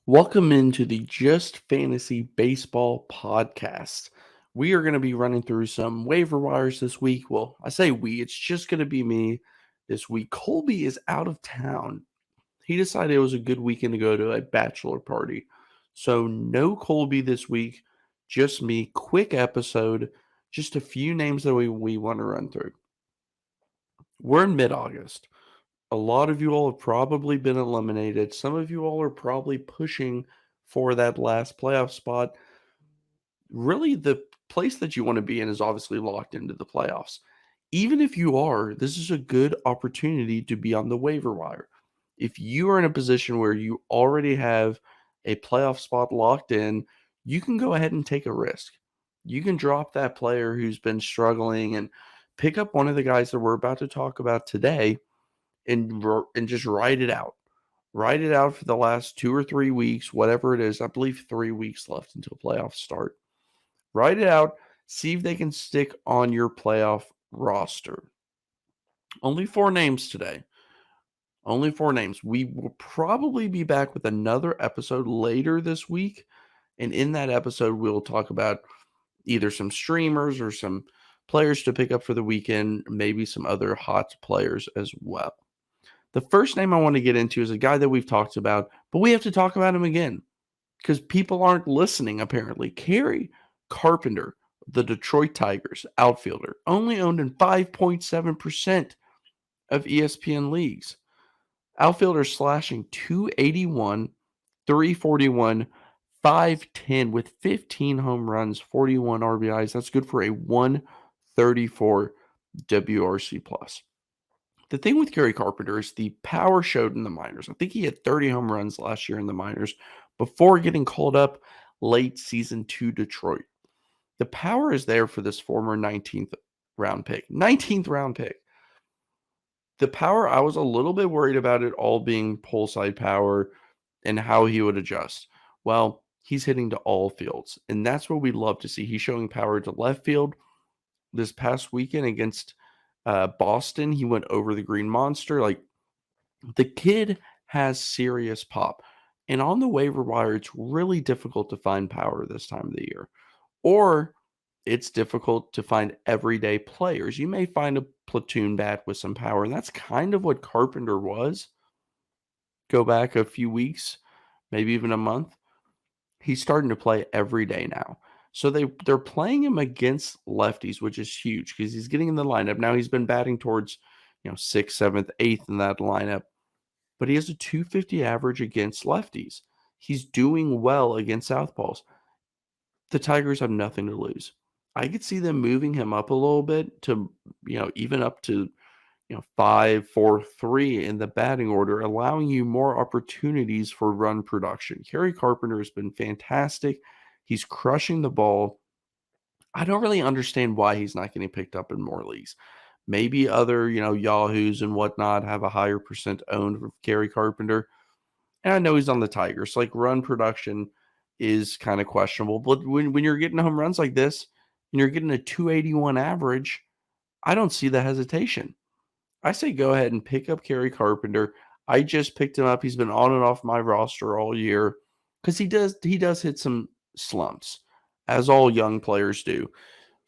Welcome into the Just Fantasy Baseball podcast. We are going to be running through some waiver wires this week. Well, I say we, it's just going to be me this week. Colby is out of town. He decided it was a good weekend to go to a bachelor party. So, no Colby this week, just me. Quick episode, just a few names that we want to run through. We're in mid August. A lot of you all have probably been eliminated. Some of you all are probably pushing for that last playoff spot. Really, the place that you want to be in is obviously locked into the playoffs. Even if you are, this is a good opportunity to be on the waiver wire. If you are in a position where you already have a playoff spot locked in, you can go ahead and take a risk. You can drop that player who's been struggling and pick up one of the guys that we're about to talk about today and just write it out. Write it out for the last 2 or 3 weeks, whatever it is. I believe 3 weeks left until playoffs start. Write it out. See if they can stick on your playoff roster. Only 4 names today. Only 4 names. We will probably be back with another episode later this week. And in that episode, we'll talk about either some streamers or some players to pick up for the weekend, maybe some other hot players as well. The first name I want to get into is a guy that we've talked about, but we have to talk about him again because people aren't listening, apparently. Kerry Carpenter, the Detroit Tigers outfielder, only owned in 5.7% of ESPN leagues. Outfielder slashing 281, 341, 510 with 15 home runs, 41 RBIs. That's good for a 134 WRC plus. The thing with Kerry Carpenter is the power showed in the minors. I think he had 30 home runs last year in the minors before getting called up late season to Detroit. The power is there for this former 19th round pick. 19th round pick. The power, I was a little bit worried about it all being pull side power and how he would adjust. Well, he's hitting to all fields, and that's what we love to see. He's showing power to left field. This past weekend against Boston, he went over the Green Monster. Like, the kid has serious pop. And on the waiver wire, it's really difficult to find power this time of the year. Or it's difficult to find everyday players. You may find a platoon bat with some power, and that's kind of what Carpenter was. Go back a few weeks, maybe even a month. He's starting to play every day now. So they're playing him against lefties, which is huge because he's getting in the lineup. Now he's been batting towards, 6th, 7th, 8th in that lineup. But he has a 250 average against lefties. He's doing well against southpaws. The Tigers have nothing to lose. I could see them moving him up a little bit to, even up to, 5, 4, 3 in the batting order, allowing you more opportunities for run production. Kerry Carpenter has been fantastic. He's crushing the ball. I don't really understand why he's not getting picked up in more leagues. Maybe other, Yahoos and whatnot have a higher percent owned of Kerry Carpenter. And I know he's on the Tigers. Like, run production is kind of questionable. But when you're getting home runs like this and you're getting a 281 average, I don't see the hesitation. I say go ahead and pick up Kerry Carpenter. I just picked him up. He's been on and off my roster all year because he does hit some slumps, as all young players do.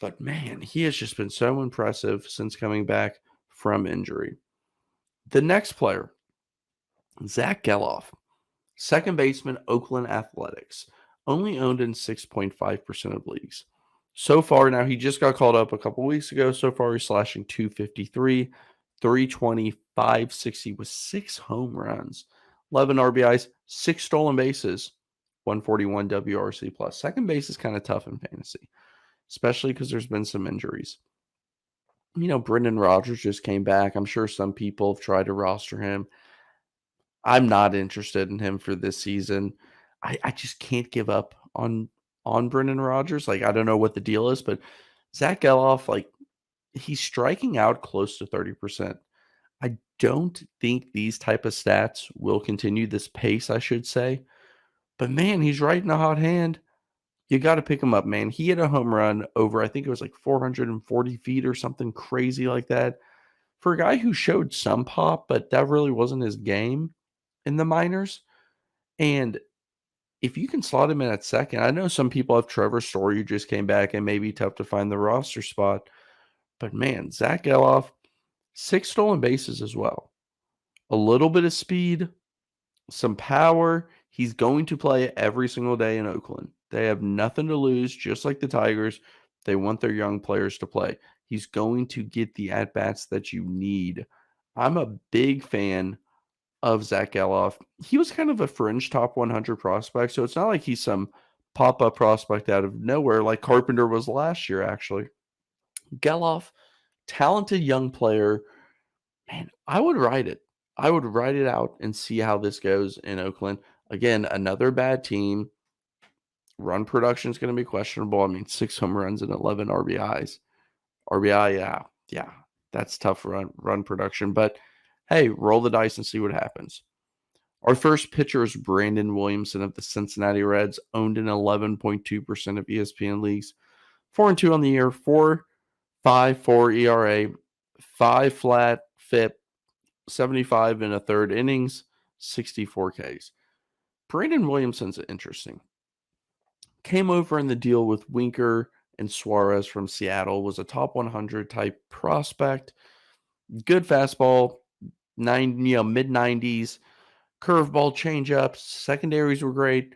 But man, he has just been so impressive since coming back from injury. The next player, Zach Geloff, second baseman, Oakland Athletics, only owned in 6.5% of leagues. So far, now he just got called up a couple weeks ago. So far, he's slashing 253, 320, 560 with 6 home runs, 11 RBIs, 6 stolen bases, 141 WRC plus. Second base is kind of tough in fantasy, especially because there's been some injuries. Brendan Rodgers just came back. I'm sure some people have tried to roster him. I'm not interested in him for this season. I just can't give up on Brendan Rodgers. Like, I don't know what the deal is, but Zach Geloff, like, he's striking out close to 30%. I don't think these type of stats will continue this pace, I should say. But man, he's right in a hot hand. You got to pick him up, man. He hit a home run over, I think it was like 440 feet or something crazy like that. For a guy who showed some pop, but that really wasn't his game in the minors. And if you can slot him in at second, I know some people have Trevor Story who just came back and may be tough to find the roster spot. But man, Zach Geloff, 6 stolen bases as well. A little bit of speed, some power. He's going to play every single day in Oakland. They have nothing to lose, just like the Tigers. They want their young players to play. He's going to get the at-bats that you need. I'm a big fan of Zach Geloff. He was kind of a fringe top 100 prospect, so it's not like he's some pop-up prospect out of nowhere like Carpenter was last year, actually. Geloff, talented young player. Man, I would ride it. I would ride it out and see how this goes in Oakland. Again, another bad team. Run production is going to be questionable. I mean, 6 home runs and 11 RBIs. RBI, yeah, that's tough run production. But hey, roll the dice and see what happens. Our first pitcher is Brandon Williamson of the Cincinnati Reds, owned in 11.2% of ESPN leagues. 4-2 on the year, 4.54 ERA, 5 flat FIP, 75 and a third innings, 64 Ks. Brandon Williamson's interesting. Came over in the deal with Winker and Suarez from Seattle, was a top 100 type prospect. Good fastball, mid 90s, curveball, changeups, secondaries were great.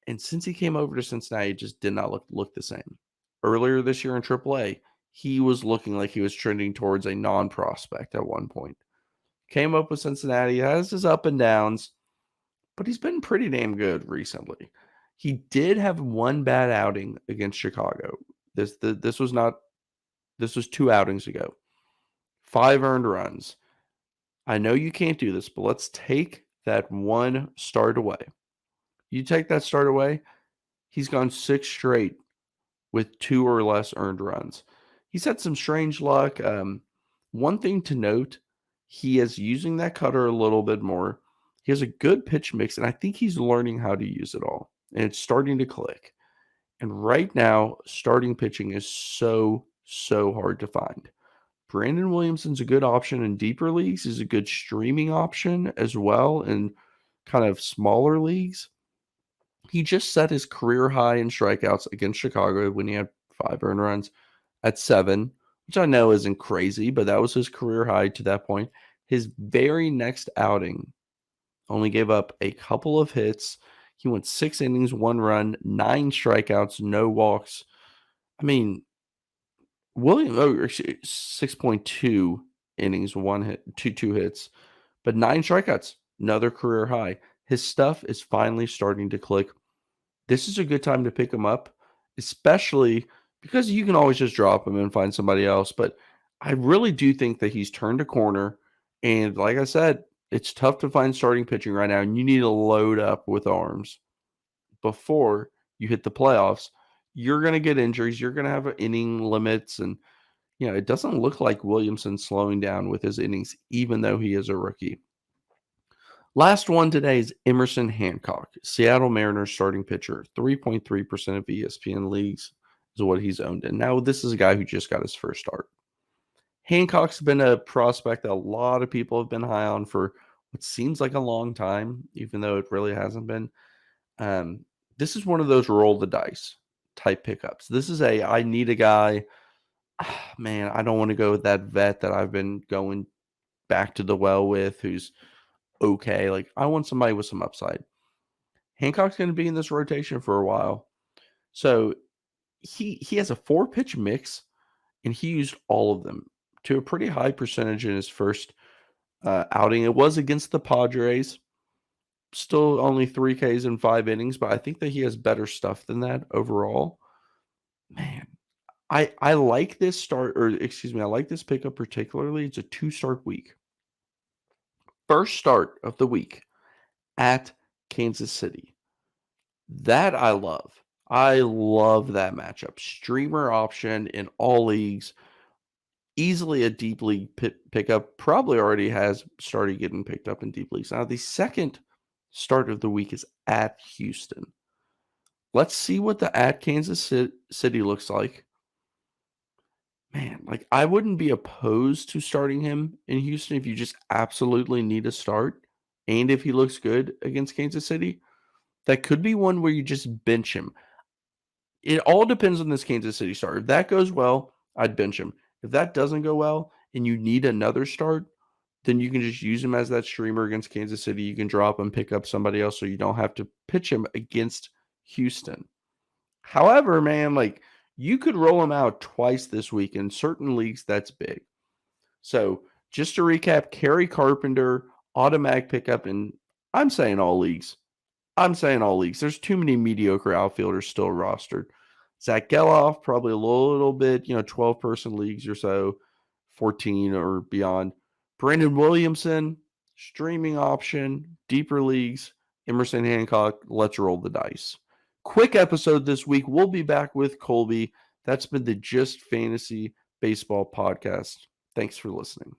And since he came over to Cincinnati, it just did not look the same. Earlier this year in AAA, he was looking like he was trending towards a non-prospect at one point. Came up with Cincinnati, has his up and downs, but he's been pretty damn good recently. He did have one bad outing against Chicago. This was 2 outings ago. 5 earned runs. I know you can't do this, but let's take that one start away. You take that start away, he's gone 6 straight with 2 or less earned runs. He's had some strange luck. One thing to note, he is using that cutter a little bit more. He has a good pitch mix, and I think he's learning how to use it all. And it's starting to click. And right now, starting pitching is so hard to find. Brandon Williamson's a good option in deeper leagues. He's a good streaming option as well in kind of smaller leagues. He just set his career high in strikeouts against Chicago when he had 5 earned runs at 7, which I know isn't crazy, but that was his career high to that point. His very next outing only gave up a couple of hits. He went 6 innings, 1 run, 9 strikeouts, no walks. I mean, 6.2 innings, 1 hit, 2 hits, but 9 strikeouts, another career high. His stuff is finally starting to click. This is a good time to pick him up, especially because you can always just drop him and find somebody else. But I really do think that he's turned a corner. And like I said, it's tough to find starting pitching right now, and you need to load up with arms before you hit the playoffs. You're going to get injuries. You're going to have inning limits. And, it doesn't look like Williamson's slowing down with his innings, even though he is a rookie. Last one today is Emerson Hancock, Seattle Mariners starting pitcher. 3.3% of ESPN leagues is what he's owned in. Now, this is a guy who just got his first start. Hancock's been a prospect that a lot of people have been high on for what seems like a long time, even though it really hasn't been. This is one of those roll the dice type pickups. This is I need a guy. Man, I don't want to go with that vet that I've been going back to the well with who's okay. Like, I want somebody with some upside. Hancock's going to be in this rotation for a while. So he has a 4-pitch mix, and he used all of them to a pretty high percentage in his first outing. It was against the Padres. Still only 3 Ks in 5 innings, but I think that he has better stuff than that overall. Man, I like this start, or excuse me, I like this pickup particularly. It's a 2-start week. First start of the week at Kansas City. That I love. I love that matchup. Streamer option in all leagues. Easily a deep league pickup. Probably already has started getting picked up in deep leagues. Now, the second start of the week is at Houston. Let's see what the at Kansas City looks like. Man, like, I wouldn't be opposed to starting him in Houston if you just absolutely need a start and if he looks good against Kansas City. That could be one where you just bench him. It all depends on this Kansas City start. If that goes well, I'd bench him. If that doesn't go well and you need another start, then you can just use him as that streamer against Kansas City. You can drop him, pick up somebody else so you don't have to pitch him against Houston. However, man, like you could roll him out twice this week in certain leagues. That's big. So just to recap, Kerry Carpenter, automatic pickup, and I'm saying all leagues. I'm saying all leagues. There's too many mediocre outfielders still rostered. Zach Geloff, probably a little bit, 12-person leagues or so, 14 or beyond. Brandon Williamson, streaming option, deeper leagues. Emerson Hancock, let's roll the dice. Quick episode this week. We'll be back with Colby. That's been the Just Fantasy Baseball podcast. Thanks for listening.